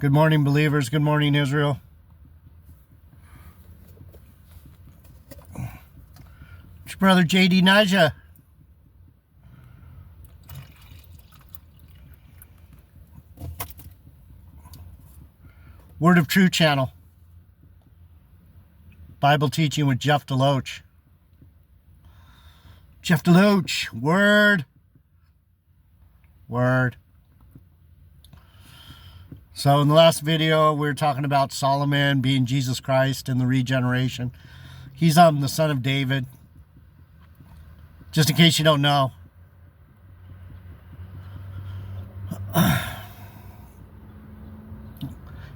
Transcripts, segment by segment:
Good morning, believers. Good morning, Israel. It's your brother JD Naja. Word of Truth channel. Bible teaching with Jeff Deloach. Jeff Deloach. Word. So in the last video, we were talking about Solomon being Jesus Christ and the regeneration. He's the son of David. Just in case you don't know.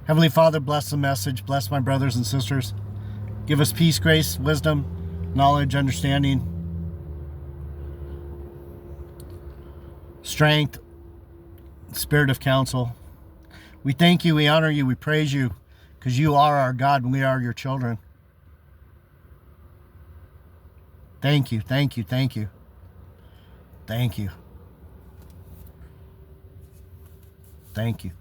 Heavenly Father, bless the message. Bless my brothers and sisters. Give us peace, grace, wisdom, knowledge, understanding, strength, spirit of counsel. We thank you, we honor you, we praise you, because you are our God and we are your children. Thank you, thank you, thank you. Thank you. Thank you.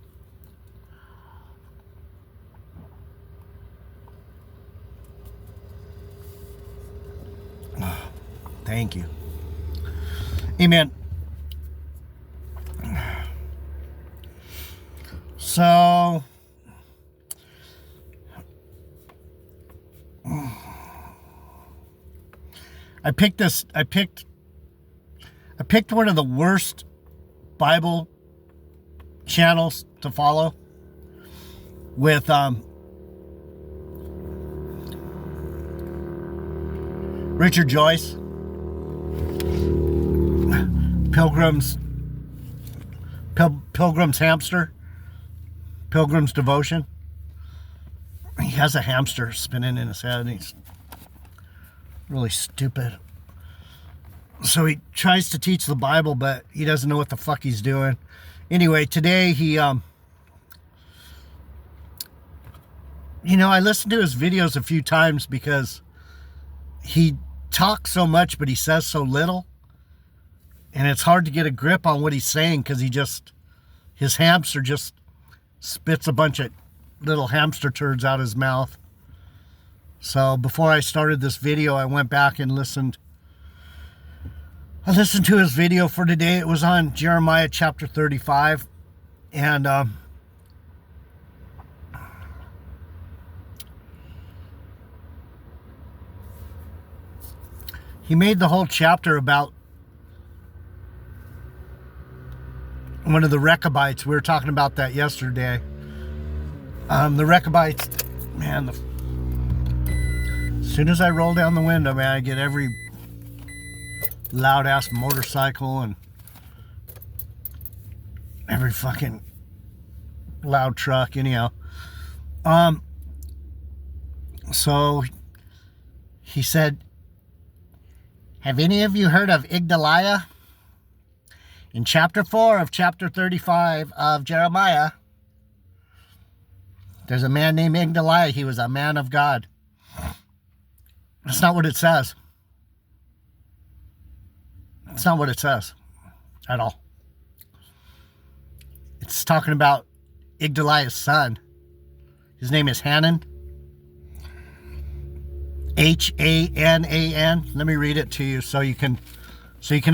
Thank you. Amen. So, I picked one of the worst Bible channels to follow with Richard Joyce, Pilgrim's Hamster, Pilgrim's Devotion. He has a hamster spinning in his head and he's really stupid. So he tries to teach the Bible, but he doesn't know what the fuck he's doing. Anyway, today he, I listened to his videos a few times because he talks so much, but he says so little. And it's hard to get a grip on what he's saying because his hamster just spits a bunch of little hamster turds out his mouth. So before I started this video, I went back and listened. I listened to his video for today. It was on Jeremiah chapter 35. And he made the whole chapter about one of the Rechabites. We were talking about that yesterday. The Rechabites, man, as soon as I roll down the window, man, I get every loud-ass motorcycle and every fucking loud truck, anyhow. So he said, have any of you heard of Igdaliah? In chapter 4 of chapter 35 of Jeremiah, there's a man named Igdaliah. He was a man of God. That's not what it says. That's not what it says at all. It's talking about Igdaliah's son. His name is Hanan. Hanan. Let me read it to you so you can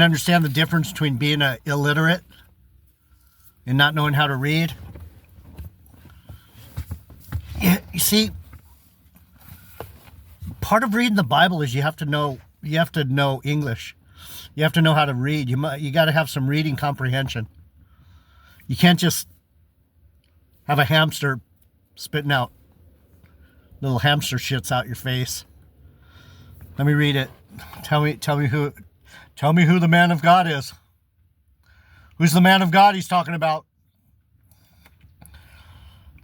understand the difference between being illiterate and not knowing how to read. You see, part of reading the Bible is you have to know English. You have to know how to read. You got to have some reading comprehension. You can't just have a hamster spitting out little hamster shits out your face. Let me read it. Tell me who the man of God is. Who's the man of God he's talking about?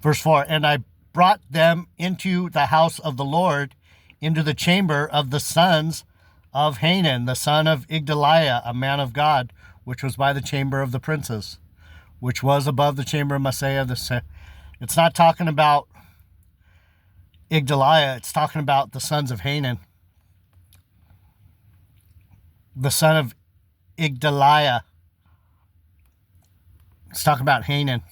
Verse 4, and I brought them into the house of the Lord, into the chamber of the sons of Hanan, the son of Igdaliah, a man of God, which was by the chamber of the princes, which was above the chamber of Messiah. It's not talking about Igdaliah, it's talking about the sons of Hanan. The son of Igdaliah. Let's talk about Hanan.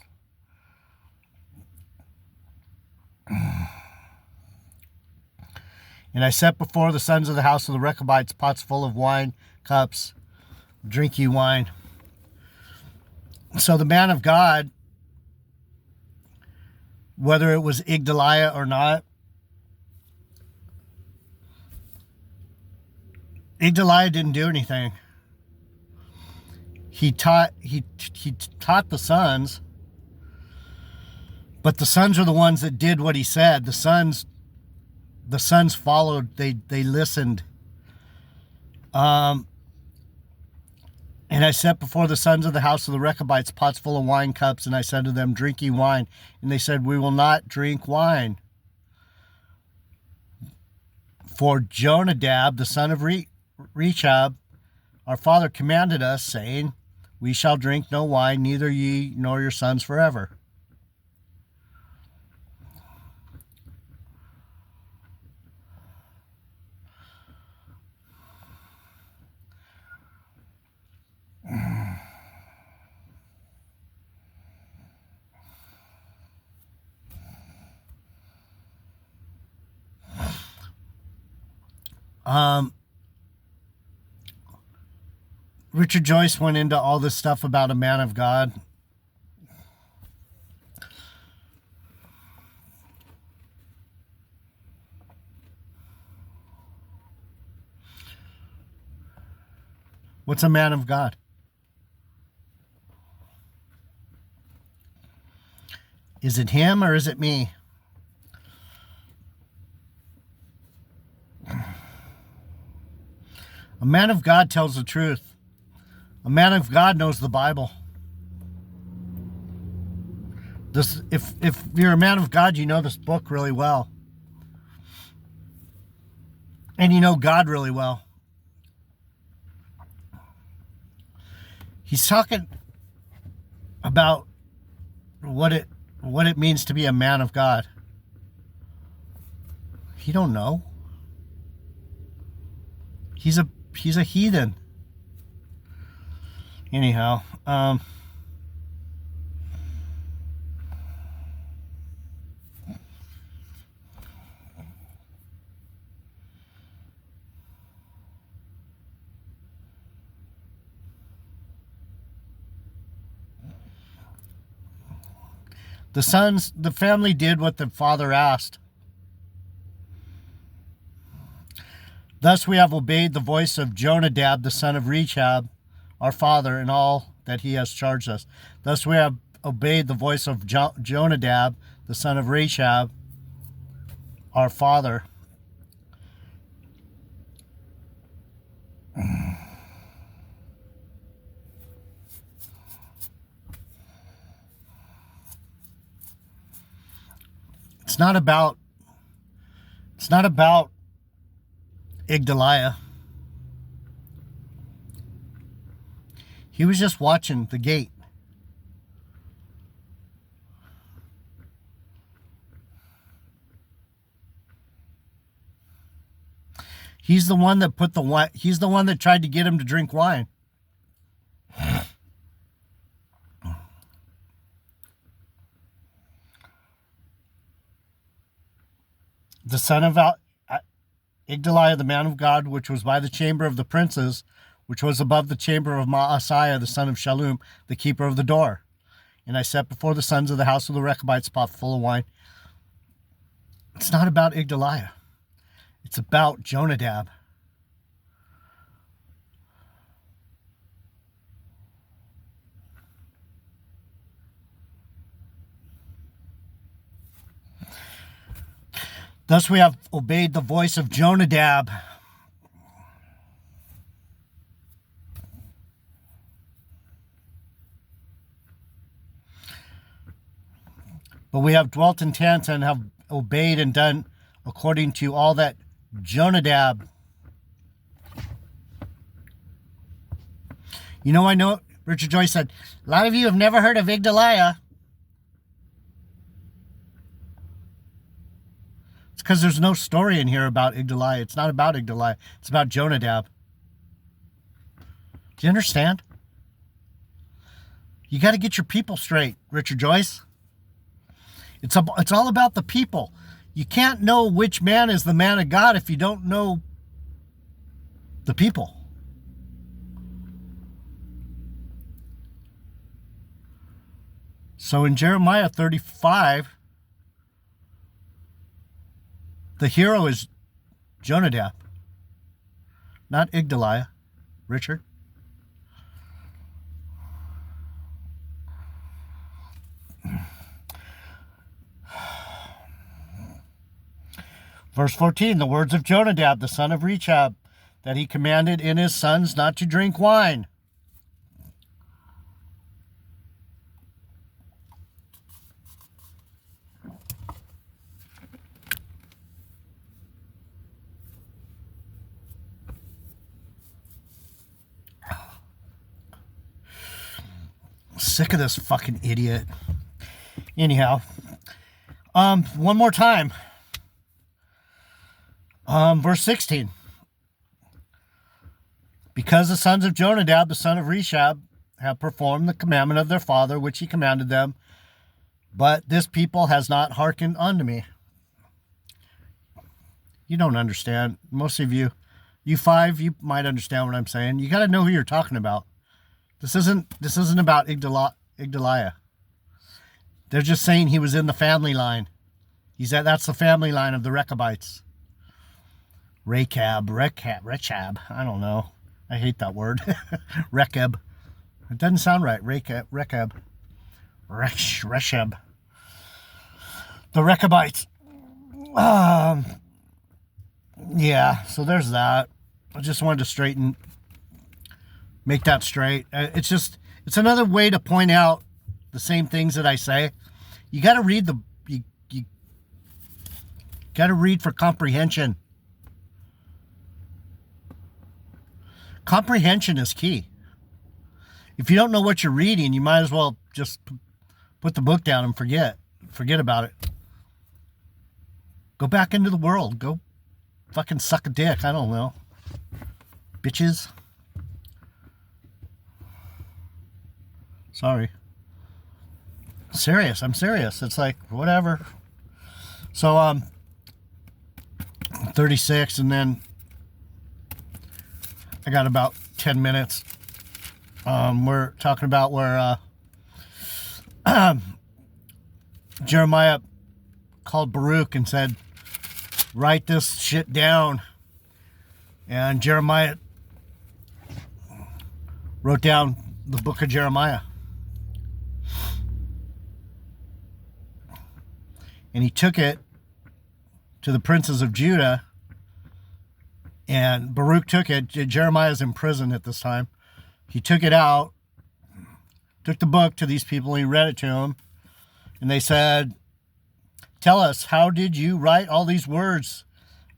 And I set before the sons of the house of the Rechabites pots full of wine, cups, drink ye wine. So the man of God, whether it was Igdaliah or not, Igdaliah didn't do anything. He taught the sons, but the sons are the ones that did what he said. The sons followed. They listened. And I set before the sons of the house of the Rechabites pots full of wine cups, and I said to them, drink ye wine. And they said, we will not drink wine. For Jonadab, the son of Rechab, our father commanded us, saying, we shall drink no wine, neither ye nor your sons forever. Richard Joyce went into all this stuff about a man of God. What's a man of God? Is it him or is it me? A man of God tells the truth. A man of God knows the Bible. If you're a man of God, you know this book really well. And you know God really well. He's talking about what it means to be a man of God. He don't know. He's a heathen. Anyhow, the family did what the father asked. Thus we have obeyed the voice of Jonadab, the son of Rechab, our father, in all that he has charged us. Thus we have obeyed the voice of Jonadab, the son of Rechab, our father. It's not about Igdaliah. He was just watching the gate. He's the one that put the wine. He's the one that tried to get him to drink wine. The son of Igdaliah, the man of God, which was by the chamber of the princes, which was above the chamber of Maaseiah, the son of Shallum, the keeper of the door. And I set before the sons of the house of the Rechabites a pot full of wine. It's not about Igdaliah. It's about Jonadab. Thus we have obeyed the voice of Jonadab. But we have dwelt in tents and have obeyed and done according to all that Jonadab. You know, I know, Richard Joyce said, a lot of you have never heard of Igdaliah. It's because there's no story in here about Igdaliah. It's not about Igdaliah. It's about Jonadab. Do you understand? You got to get your people straight, Richard Joyce. It's all about the people. You can't know which man is the man of God if you don't know the people. So in Jeremiah 35, the hero is Jonadab, not Igdaliah. Richard? Verse 14, the words of Jonadab, the son of Rechab, that he commanded in his sons not to drink wine. Sick of this fucking idiot. Anyhow, one more time. Verse 16. Because the sons of Jonadab, the son of Rechab, have performed the commandment of their father, which he commanded them, but this people has not hearkened unto me. You don't understand. Most of you, you five, you might understand what I'm saying. You got to know who you're talking about. This isn't about Igdaliah. They're just saying he was in the family line. That's the family line of the Rechabites. Rechab. I don't know. I hate that word. Rechab. It doesn't sound right. Rechab. Rechab. The Rechabites. Yeah, so there's that. I just wanted to make that straight. It's another way to point out the same things that I say. You got to read you got to read for comprehension. Comprehension is key. If you don't know what you're reading, you might as well just put the book down and forget about it. Go back into the world. Go fucking suck a dick. I don't know. Bitches. Sorry. I'm serious. It's like, whatever. So, 36, and then I got about 10 minutes. We're talking about where Jeremiah called Baruch and said, write this shit down. And Jeremiah wrote down the book of Jeremiah. And he took it to the princes of Judah. And Baruch took it. Jeremiah's in prison at this time. He took it out, took the book to these people, and he read it to them. And they said, tell us, how did you write all these words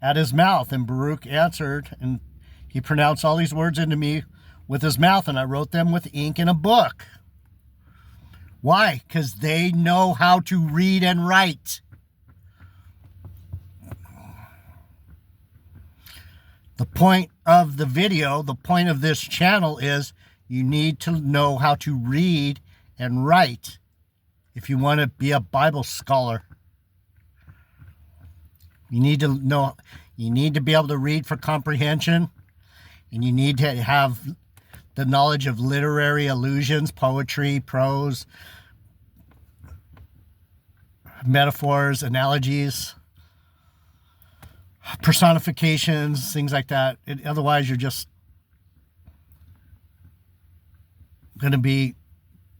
at his mouth? And Baruch answered, and he pronounced all these words into me with his mouth, and I wrote them with ink in a book. Why? Because they know how to read and write. The point of the video, the point of this channel is you need to know how to read and write if you want to be a Bible scholar. You need to be able to read for comprehension, and you need to have the knowledge of literary allusions, poetry, prose, metaphors, analogies, personifications, things like that. Otherwise, you're just going to be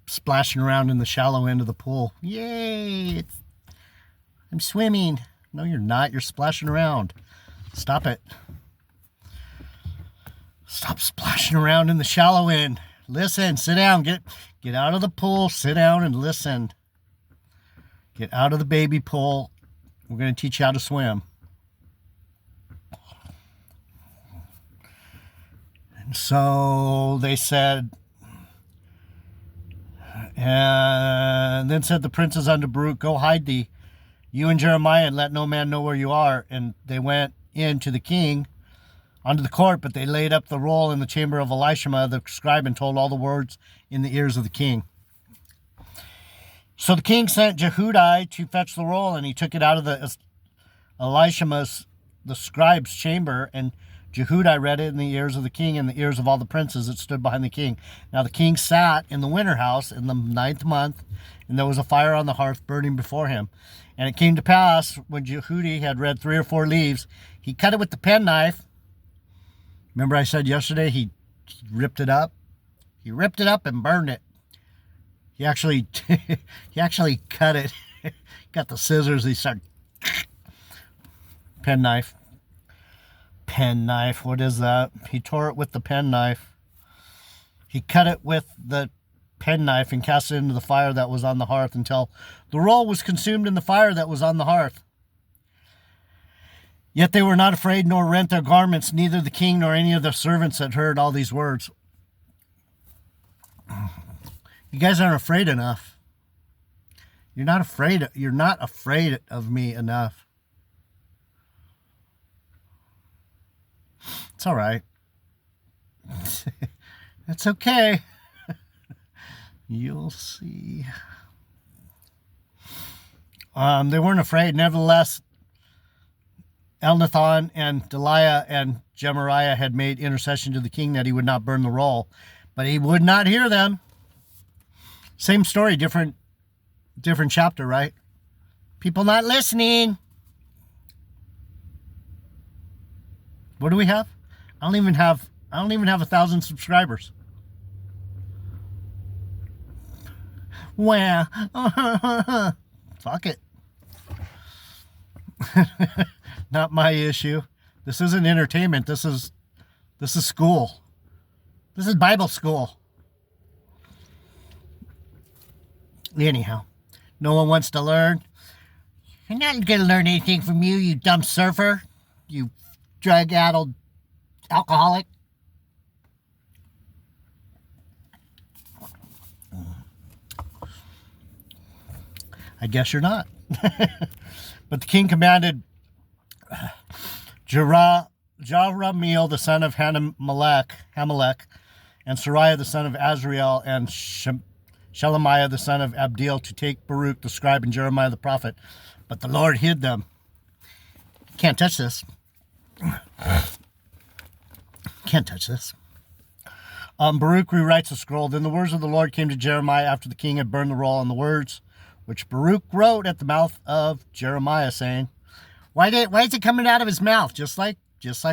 splashing around in the shallow end of the pool. Yay! I'm swimming. No, you're not. You're splashing around. Stop it. Stop splashing around in the shallow end. Listen, sit down. Get out of the pool. Sit down and listen. Get out of the baby pool. We're going to teach you how to swim. And so they said, and then said the princes unto Baruch, go hide thee, you and Jeremiah, and let no man know where you are. And they went in to the king unto the court, but they laid up the roll in the chamber of Elishama the scribe, and told all the words in the ears of the king. So the king sent Jehudi to fetch the roll, and he took it out of the Elishama's, the scribe's chamber, and Jehudi read it in the ears of the king and the ears of all the princes that stood behind the king. Now the king sat in the winter house in the 9th month, and there was a fire on the hearth burning before him. And it came to pass, when Jehudi had read 3 or 4 leaves, he cut it with the penknife. Remember I said yesterday he ripped it up? He ripped it up and burned it. He actually cut it. Got the scissors. He started penknife. Penknife. What is that? He tore it with the penknife. He cut it with the penknife and cast it into the fire that was on the hearth until the roll was consumed in the fire that was on the hearth. Yet they were not afraid nor rent their garments, neither the king nor any of the servants that heard all these words. You guys aren't afraid enough. You're not afraid of me enough. It's all right. It's okay. You'll see. They weren't afraid. Nevertheless, Elnathan and Deliah and Jeremiah had made intercession to the king that he would not burn the roll, but he would not hear them. Same story, different chapter, right? People not listening. What do we have? I don't even have 1,000 subscribers. Well, fuck it. Not my issue. This isn't entertainment. This is school. This is Bible school. Anyhow, no one wants to learn. You're not going to learn anything from you, you dumb surfer. You drug-addled alcoholic. I guess you're not. But the king commanded Jerahmeel, the son of Hamelech, and Sariah, the son of Azriel, and Shelemiah, the son of Abdeel, to take Baruch, the scribe, and Jeremiah, the prophet. But the Lord hid them. Can't touch this. Can't touch this. Baruch rewrites the scroll. Then the words of the Lord came to Jeremiah after the king had burned the roll, and the words which Baruch wrote at the mouth of Jeremiah, saying, why is it coming out of his mouth? Just like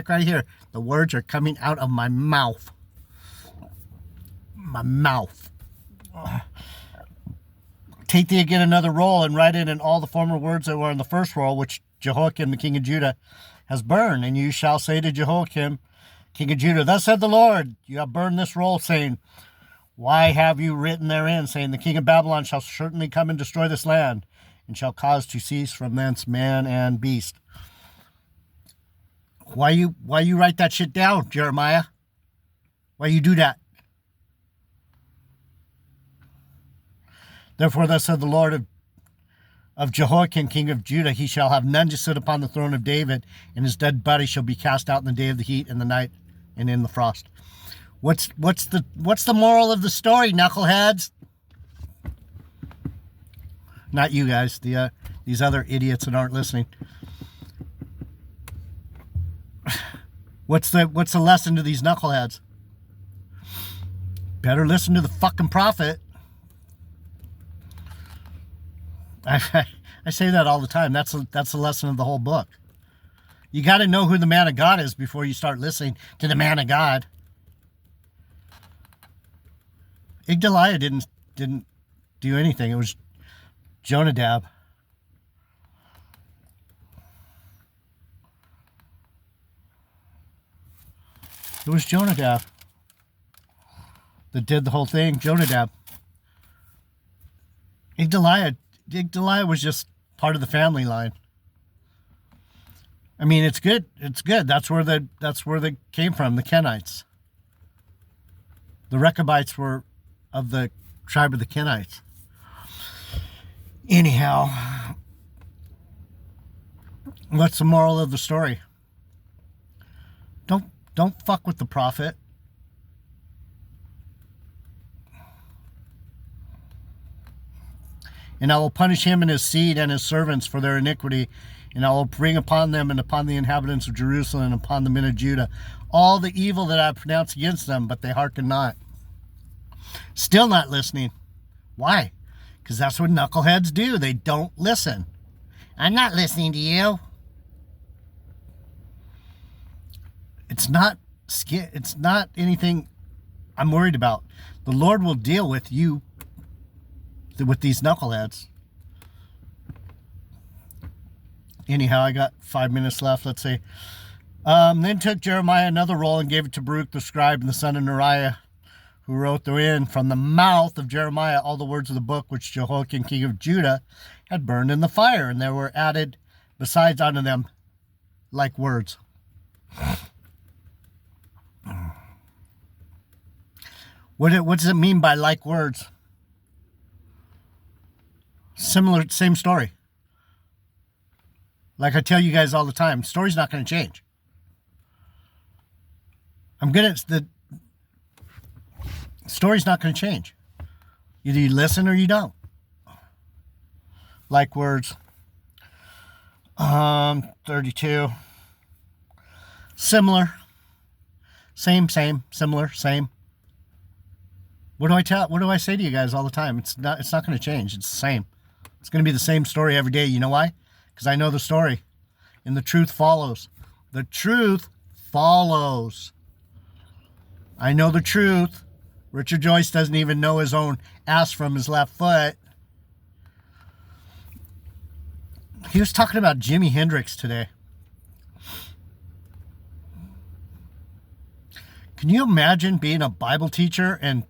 right here. The words are coming out of my mouth. My mouth. Take thee again another roll and write it in all the former words that were in the first roll, which Jehoiakim, the king of Judah, has burned. And you shall say to Jehoiakim, king of Judah, thus said the Lord, you have burned this roll, saying, why have you written therein, saying, the king of Babylon shall certainly come and destroy this land, and shall cause to cease from thence man and beast. Why you write that shit down, Jeremiah? Why you do that? Therefore, thus said the Lord of Jehoiakim, king of Judah, he shall have none to sit upon the throne of David, and his dead body shall be cast out in the day of the heat, and the night, and in the frost. What's the moral of the story, knuckleheads? Not you guys, these other idiots that aren't listening. What's the lesson to these knuckleheads? Better listen to the fucking prophet. I say that all the time. That's the lesson of the whole book. You got to know who the man of God is before you start listening to the man of God. Igdaliah didn't do anything. It was Jonadab. It was Jonadab that did the whole thing. Jonadab. Igdaliah was just part of the family line. I mean, it's good. It's good. That's where they came from, the Kenites. The Rechabites were of the tribe of the Kenites. Anyhow, what's the moral of the story? Don't fuck with the prophet. And I will punish him and his seed and his servants for their iniquity, and I will bring upon them and upon the inhabitants of Jerusalem and upon the men of Judah all the evil that I have pronounced against them, but they hearken not. Still not listening. Why? Because that's what knuckleheads do. They don't listen. I'm not listening to you. It's not anything I'm worried about. The Lord will deal with you, with these knuckleheads. Anyhow, I got 5 minutes left. Let's see. Then took Jeremiah another roll and gave it to Baruch the scribe and the son of Neriah, who wrote therein from the mouth of Jeremiah all the words of the book which Jehoiakim king of Judah had burned in the fire, and there were added besides unto them like words. What does it mean by like words? Similar, same story. Like I tell you guys all the time, story's not going to change. The story's not going to change. Either you listen or you don't. Like words. 32. Similar. Same, similar, same. What do I say to you guys all the time? It's not going to change. It's the same. It's going to be the same story every day. You know why? Because I know the story. And the truth follows. The truth follows. I know the truth. Richard Joyce doesn't even know his own ass from his left foot. He was talking about Jimi Hendrix today. Can you imagine being a Bible teacher and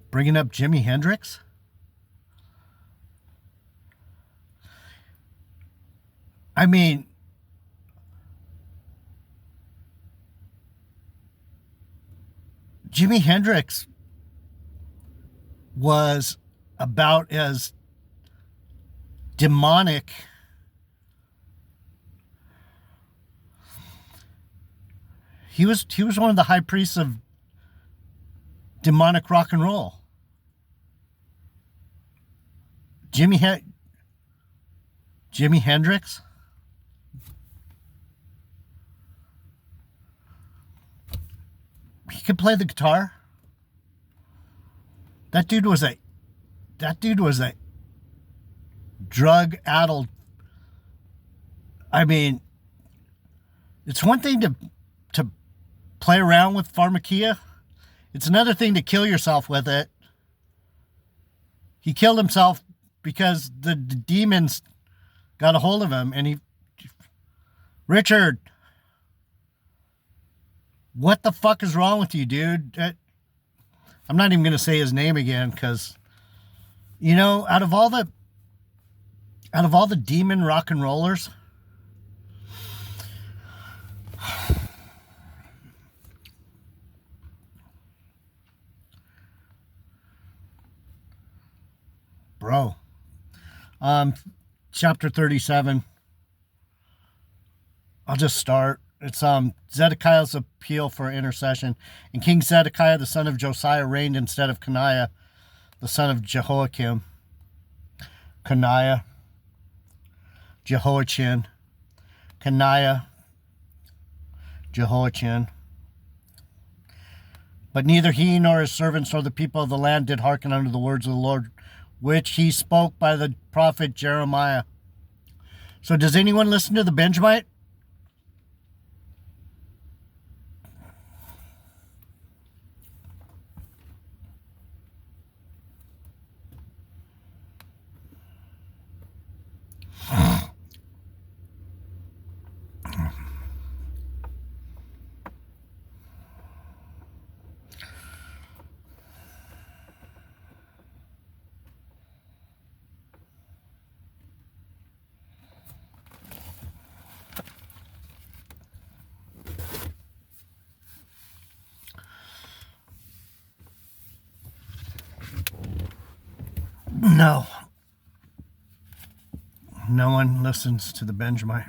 bringing up Jimi Hendrix? I mean, Jimi Hendrix was about as demonic he was one of the high priests of demonic rock and roll. Jimi Hendrix? He could play the guitar. That dude was a drug-addled. I mean, it's one thing to play around with pharmakia. It's another thing to kill yourself with it. He killed himself because the demons got a hold of him, and Richard, what the fuck is wrong with you, dude? I'm not even going to say his name again because, you know, out of all the demon rock and rollers, bro, chapter 37. I'll just start. It's Zedekiah's appeal for intercession. And King Zedekiah, the son of Josiah, reigned instead of Coniah, the son of Jehoiakim. Coniah, Jehoiachin, Coniah, Jehoiachin. But neither he nor his servants nor the people of the land did hearken unto the words of the Lord, which he spoke by the prophet Jeremiah. So does anyone listen to the Benjamite? No. No one listens to the Benjamite.